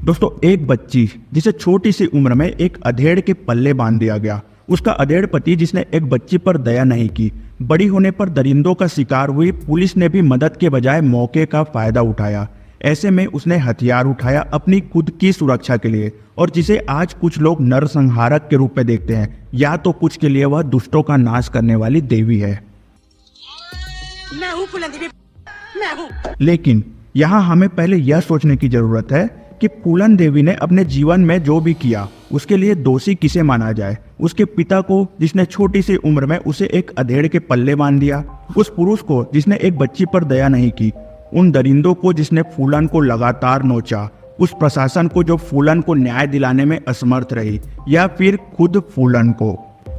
दोस्तों, एक बच्ची जिसे छोटी सी उम्र में एक अधेड़ के पल्ले बांध दिया गया। उसका अधेड़ पति जिसने एक बच्ची पर दया नहीं की, बड़ी होने पर दरिंदों का शिकार हुई। पुलिस ने भी मदद के बजाय मौके का फायदा उठाया। ऐसे में उसने हथियार उठाया अपनी खुद की सुरक्षा के लिए, और जिसे आज कुछ लोग नरसंहारक के रूप में देखते हैं, या तो कुछ के लिए वह दुष्टों का नाश करने वाली देवी है। मैं हूं फूलन देवी, मैं हूं। लेकिन यहाँ हमें पहले यह सोचने की जरूरत है कि फूलन देवी ने अपने जीवन में जो भी किया उसके लिए दोषी किसे माना जाए। उसके पिता को जिसने छोटी सी उम्र में उसे एक अधेड़ के पल्ले बांध दिया, उस पुरुष को जिसने एक बच्ची पर दया नहीं की, उन दरिंदों को जिसने फूलन को लगातार नोचा, उस प्रशासन को जो फूलन को न्याय दिलाने में असमर्थ रही, या फिर खुद फूलन को।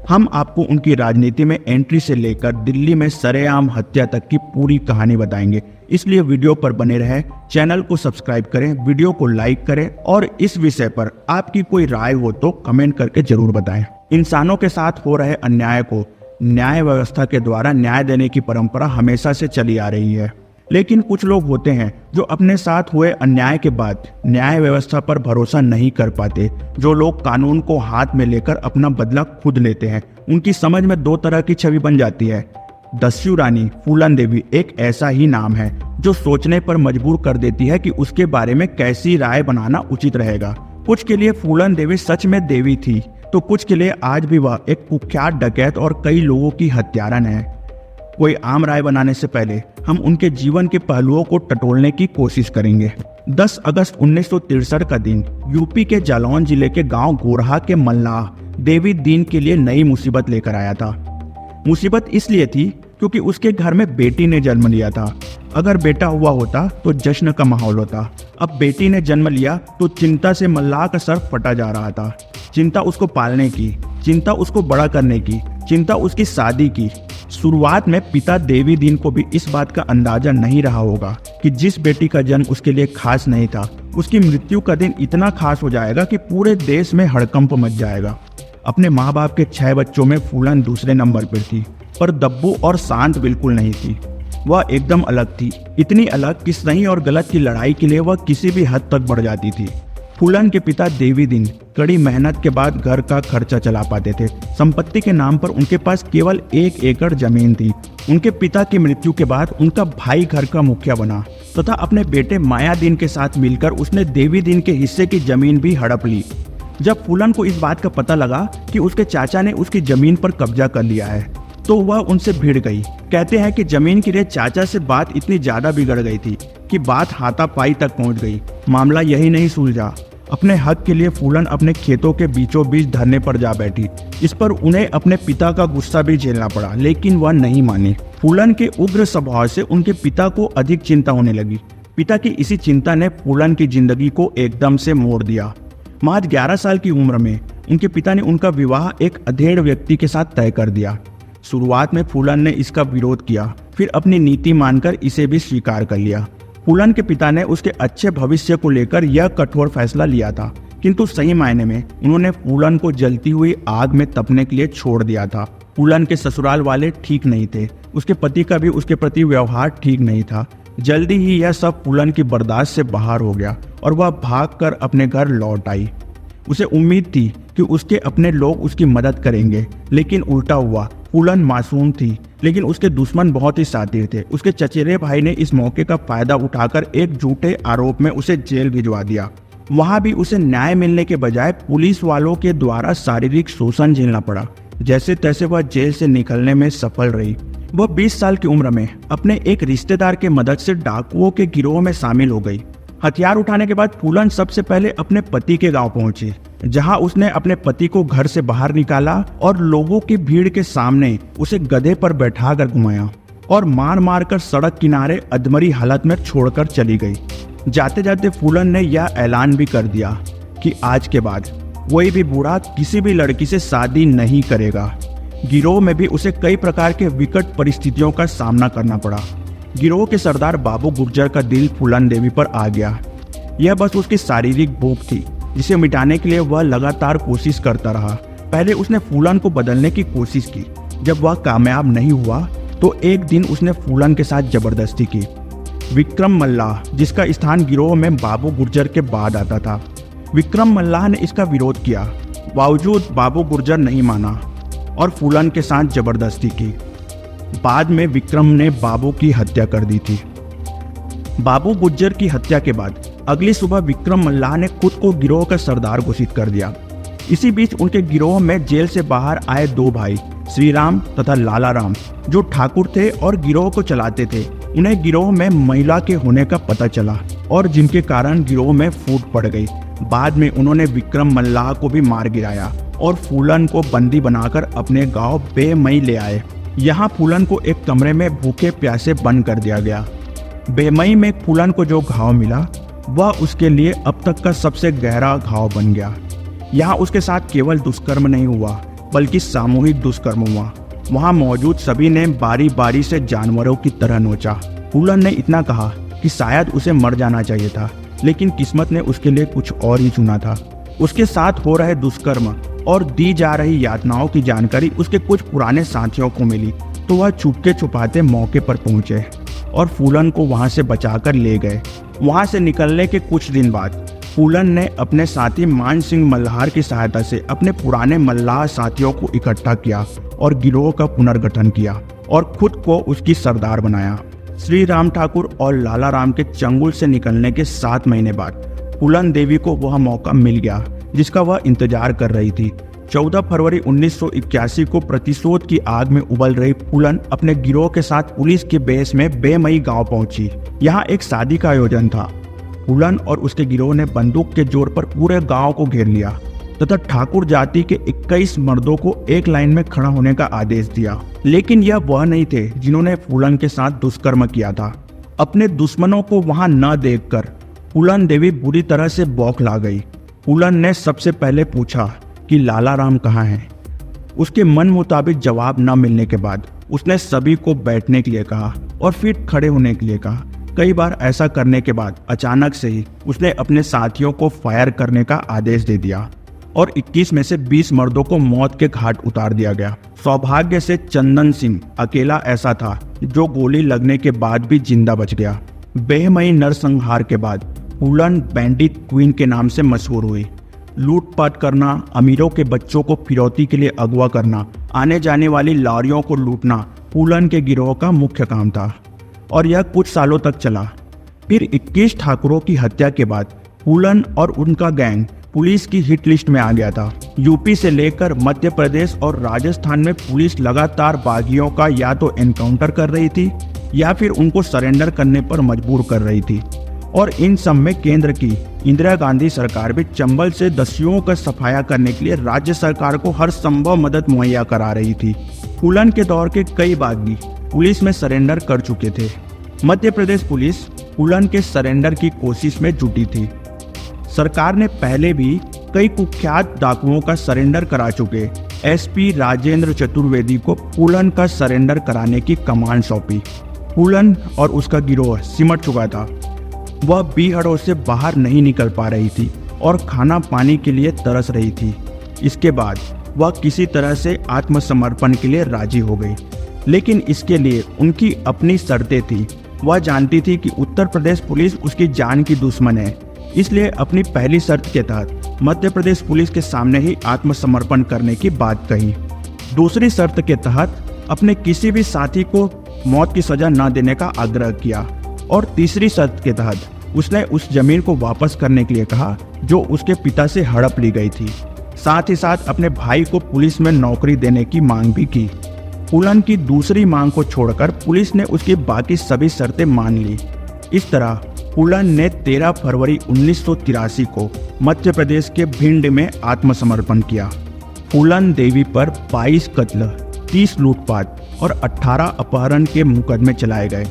हम आपको उनकी राजनीति में एंट्री से लेकर दिल्ली में सरेआम हत्या तक की पूरी कहानी बताएंगे। इसलिए वीडियो पर बने रहें, चैनल को सब्सक्राइब करें, वीडियो को लाइक करें, और इस विषय पर आपकी कोई राय हो तो कमेंट करके जरूर बताएं। इंसानों के साथ हो रहे अन्याय को न्याय व्यवस्था के द्वारा न्याय देने की परंपरा हमेशा से चली आ रही है। लेकिन कुछ लोग होते हैं जो अपने साथ हुए अन्याय के बाद न्याय व्यवस्था पर भरोसा नहीं कर पाते। जो लोग कानून को हाथ में लेकर अपना बदला खुद लेते हैं, उनकी समझ में दो तरह की छवि बन जाती है। दस्यु रानी फूलन देवी एक ऐसा ही नाम है जो सोचने पर मजबूर कर देती है कि उसके बारे में कैसी राय बनाना उचित रहेगा। कुछ के लिए फूलन देवी सच में देवी थी, तो कुछ के लिए आज भी वह एक कुख्यात डकैत और कई लोगों की हत्यारन है। कोई आम राय बनाने से पहले हम उनके जीवन के पहलुओं को टटोलने की कोशिश करेंगे। 10 अगस्त 1963 का दिन यूपी के जालौन जिले के गांव गोरहा के मल्लाह देवी दीन के लिए नई मुसीबत लेकर आया था। मुसीबत इसलिए थी क्योंकि उसके घर में बेटी ने जन्म लिया था। अगर बेटा हुआ होता तो जश्न का माहौल होता। अब बेटी ने जन्म लिया तो चिंता से मल्लाह का सर फटा जा रहा था। चिंता उसको पालने की, चिंता उसको बड़ा करने की, चिंता उसकी शादी की। शुरुआत में पिता देवी दीन को भी इस बात का अंदाजा नहीं रहा होगा कि जिस बेटी का जन्म उसके लिए खास नहीं था, उसकी मृत्यु का दिन इतना खास हो जाएगा कि पूरे देश में हड़कंप मच जाएगा। अपने माँ बाप के 6 बच्चों में फूलन दूसरे नंबर पर थी, पर दब्बू और शांत बिल्कुल नहीं थी। वह एकदम अलग थी, इतनी अलग कि सही और गलत की लड़ाई के लिए वह किसी भी हद तक बढ़ जाती थी। फूलन के पिता देवी दीन कड़ी मेहनत के बाद घर का खर्चा चला पाते थे। संपत्ति के नाम पर उनके पास केवल 1 एकड़ जमीन थी। उनके पिता की मृत्यु के बाद उनका भाई घर का मुखिया बना तथा अपने बेटे मायादीन के साथ मिलकर उसने देवी दीन के हिस्से की जमीन भी हड़प ली। जब फूलन को इस बात का पता लगा कि उसके चाचा ने उसकी जमीन पर कब्जा कर लिया है, तो वह उनसे भिड़ गई। कहते हैं कि जमीन के लिए चाचा से बात इतनी ज्यादा बिगड़ गई थी कि बात हाथापाई तक पहुंच गई। मामला यही नहीं सुलझा। अपने हक के लिए फूलन अपने खेतों के बीचों बीच धरने पर जा बैठी। इस पर उन्हें अपने पिता का गुस्सा भी झेलना पड़ा, लेकिन वह नहीं मानी। फूलन के उग्र स्वभाव से उनके पिता को अधिक चिंता होने लगी। पिता की इसी चिंता ने फूलन की जिंदगी को एकदम से मोड़ दिया। महज 11 साल की उम्र में उनके पिता ने उनका विवाह एक अधेड़ व्यक्ति के साथ तय कर दिया। शुरुआत में फूलन ने इसका विरोध किया, फिर अपनी नीति मानकर इसे भी स्वीकार कर लिया। फूलन के पिता ने उसके अच्छे भविष्य को लेकर यह कठोर फैसला लिया था, किंतु सही मायने में उन्होंने फूलन को जलती हुई आग में तपने के लिए छोड़ दिया था। फूलन के ससुराल वाले ठीक नहीं थे, उसके पति का भी उसके प्रति व्यवहार ठीक नहीं था। जल्दी ही यह सब फूलन की बर्दाश्त से बाहर हो गया और वह भागकर अपने घर लौट आई। उसे उम्मीद थी कि उसके अपने लोग उसकी मदद करेंगे, लेकिन उल्टा हुआ। फूलन मासूम थी, लेकिन उसके दुश्मन बहुत ही शातिर थे। उसके चचेरे भाई ने इस मौके का फायदा उठाकर एक झूठे आरोप में उसे जेल भिजवा दिया। वहां भी उसे न्याय मिलने के बजाय पुलिस वालों के द्वारा शारीरिक शोषण झेलना पड़ा। जैसे तैसे वह जेल से निकलने में सफल रही। वह 20 साल की उम्र में अपने एक रिश्तेदार के मदद से डाकुओं के गिरोह में शामिल हो गई। हथियार उठाने के बाद फूलन सबसे पहले अपने पति के गांव पहुंची, जहां उसने अपने पति को घर से बाहर निकाला और लोगों की भीड़ के सामने उसे गधे पर बैठाकर घुमाया और मार मार कर सड़क किनारे अधमरी हालत में छोड़कर चली गई। जाते जाते फूलन ने यह ऐलान भी कर दिया कि आज के बाद कोई भी बूढ़ा किसी भी लड़की से शादी नहीं करेगा। गिरोह में भी उसे कई प्रकार के विकट परिस्थितियों का सामना करना पड़ा। गिरोह के सरदार बाबू गुर्जर का दिल फूलन देवी पर आ गया। यह बस उसकी शारीरिक भूख थी, जिसे मिटाने के लिए वह लगातार कोशिश करता रहा। पहले उसने फूलन को बदलने की कोशिश की। जब वह कामयाब नहीं हुआ तो एक दिन उसने फूलन के साथ जबरदस्ती की। विक्रम मल्लाह, जिसका स्थान गिरोह में बाबू गुर्जर के बाद आता था, विक्रम मल्लाह ने इसका विरोध किया, बावजूद बाबू गुर्जर नहीं माना और फूलन के साथ जबरदस्ती की। बाद में विक्रम ने बाबू की हत्या कर दी थी। बाबू गुर्जर की हत्या के बाद अगली सुबह विक्रम मल्लाह ने खुद को गिरोह का सरदार घोषित कर दिया। इसी बीच उनके गिरोह में जेल से बाहर आए दो भाई श्री राम तथा लाला राम, जो ठाकुर थे और गिरोह को चलाते थे, उन्हें गिरोह में महिला के होने का पता चला और जिनके कारण गिरोह में फूट पड़ गई। बाद में उन्होंने विक्रम मल्लाह को भी मार गिराया और फूलन को बंदी बनाकर अपने गांव बेमई ले आए। यहाँ फूलन को एक कमरे में भूखे प्यासे बंद कर दिया गया। बेमई में फूलन को जो घाव मिला वह उसके लिए अब तक का सबसे गहरा घाव बन गया। यहाँ उसके साथ केवल दुष्कर्म नहीं हुआ बल्कि सामूहिक दुष्कर्म हुआ। वहाँ मौजूद सभी ने बारी बारी से जानवरों की तरह नोचा। फूलन ने इतना कहा कि शायद उसे मर जाना चाहिए था, लेकिन किस्मत ने उसके लिए कुछ और ही चुना था। उसके साथ हो रहे दुष्कर्म और दी जा रही यातनाओं की जानकारी उसके कुछ पुराने साथियों को मिली, तो वह छुपके छुपाते मौके पर पहुंचे और फूलन को वहां से बचाकर ले गए। वहां से निकलने के कुछ दिन बाद फूलन ने अपने साथी मान सिंह मल्हार की सहायता से अपने पुराने मल्लाह साथियों को इकट्ठा किया और गिरोह का पुनर्गठन किया और खुद को उसकी सरदार बनाया। श्री राम ठाकुर और लाला राम के चंगुल से निकलने के 7 महीने बाद फूलन देवी को वह मौका मिल गया जिसका वह इंतजार कर रही थी। 14 फरवरी 1981 को प्रतिशोध की आग में उबल रही फूलन अपने गिरोह के साथ पुलिस के बेस में बेमई गांव पहुंची। यहाँ एक शादी का आयोजन था। फूलन और उसके गिरोह ने बंदूक के जोर पर पूरे गांव को घेर लिया तथा ठाकुर जाति के 21 मर्दों को एक लाइन में खड़ा होने का आदेश दिया। लेकिन यह वह नहीं थे जिन्होंने फूलन के साथ दुष्कर्म किया था। अपने दुश्मनों को वहां न देखकर फूलन देवी बुरी तरह से बौखला गई। फूलन ने सबसे पहले पूछा कि लाला राम कहाँ हैं। उसके मन मुताबिक जवाब न मिलने के बाद उसने सभी को बैठने के लिए कहा और फिर खड़े होने के लिए कहा। कई बार ऐसा करने के बाद अचानक से ही उसने अपने साथियों को फायर करने का आदेश दे दिया और 21 में से 20 मर्दों को मौत के घाट उतार दिया गया। सौभाग्य से चंदन सिंह अकेला ऐसा था जो गोली लगने के बाद भी जिंदा बच गया। बेमई नरसंहार के बाद फूलन बैंडिट क्वीन के नाम से मशहूर हुई। लूटपाट करना, अमीरों के बच्चों को फिरौती के लिए अगवा करना, आने जाने वाली लॉरियों को लूटना फूलन के गिरोह का मुख्य काम था और यह कुछ सालों तक चला। फिर 21 ठाकुरों की हत्या के बाद फूलन और उनका गैंग पुलिस की हिट लिस्ट में आ गया था। यूपी से लेकर मध्य प्रदेश और राजस्थान में पुलिस लगातार बागियों का या तो एनकाउंटर कर रही थी या फिर उनको सरेंडर करने पर मजबूर कर रही थी। और इन सब में केंद्र की इंदिरा गांधी सरकार भी चंबल से दस्युओं का सफाया करने के लिए राज्य सरकार को हर संभव मदद मुहैया करा रही थी। फूलन के दौर के कई बागी पुलिस में सरेंडर कर चुके थे। मध्य प्रदेश पुलिस फूलन के सरेंडर की कोशिश में जुटी थी। सरकार ने पहले भी कई कुख्यात डाकुओं का सरेंडर करा चुके एसपी राजेंद्र चतुर्वेदी को फूलन का सरेंडर कराने की कमान सौंपी। फूलन और उसका गिरोह सिमट चुका था। वह बीहड़ों से बाहर नहीं निकल पा रही थी और खाना पानी के लिए तरस रही थी। इसके बाद वह किसी तरह से आत्मसमर्पण के लिए राजी हो गई, लेकिन इसके लिए उनकी अपनी शर्तें थी। वह जानती थी कि उत्तर प्रदेश पुलिस उसकी जान की दुश्मन है, इसलिए अपनी पहली शर्त के तहत मध्य प्रदेश पुलिस के सामने ही आत्मसमर्पण करने की बात कही। दूसरी शर्त के तहत अपने किसी भी साथी को मौत की सजा न देने का आग्रह किया और तीसरी शर्त के तहत उसने उस जमीन को वापस करने के लिए कहा जो उसके पिता से हड़प ली गई थी। साथ ही साथ अपने भाई को पुलिस में नौकरी देने की मांग भी की। फूलन की दूसरी मांग को छोड़कर पुलिस ने उसकी बाकी सभी शर्तें मान ली। इस तरह फूलन ने 13 फरवरी 1983 को मध्य प्रदेश के भिंड में आत्मसमर्पण किया। फूलन देवी पर 22 कत्ल, 30 लूटपाट और 18 अपहरण के मुकदमे चलाए गए।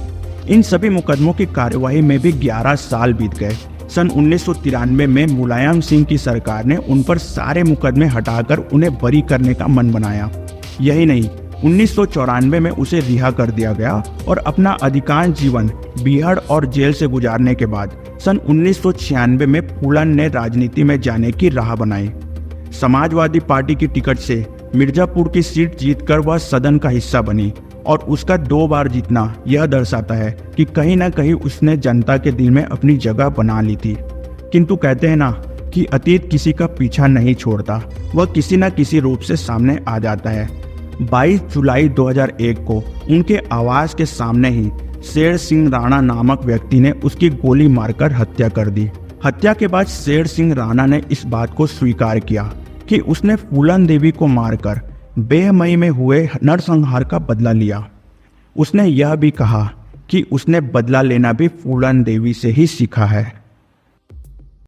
इन सभी मुकदमों की कार्यवाही में भी 11 साल बीत गए। सन 1993 में मुलायम सिंह की सरकार ने उन पर सारे मुकदमे हटाकर उन्हें बरी करने का मन बनाया। यही नहीं, 1994 में उसे रिहा कर दिया गया और अपना अधिकांश जीवन बीहड़ और जेल से गुजारने के बाद सन 1996 में फूलन ने राजनीति में जाने की राह बनाई। समाजवादी पार्टी की टिकट से मिर्जापुर की सीट जीतकर वह सदन का हिस्सा बनी और उसका 2 बार जीतना यह दर्शाता है कि कहीं ना कहीं उसने जनता के दिल में अपनी जगह बना ली थी। किंतु कहते हैं ना कि अतीत किसी का पीछा नहीं छोड़ता, वह किसी न किसी रूप से सामने आ जाता है। 22 जुलाई 2001 को उनके आवास के सामने ही शेर सिंह राणा नामक व्यक्ति ने उसकी गोली मारकर हत्या कर दी। हत्या के बाद शेर सिंह राणा ने इस बात को स्वीकार किया कि उसने फूलन देवी को मारकर बेमई में हुए नरसंहार का बदला लिया। उसने यह भी कहा कि उसने बदला लेना भी फूलन देवी से ही सीखा है।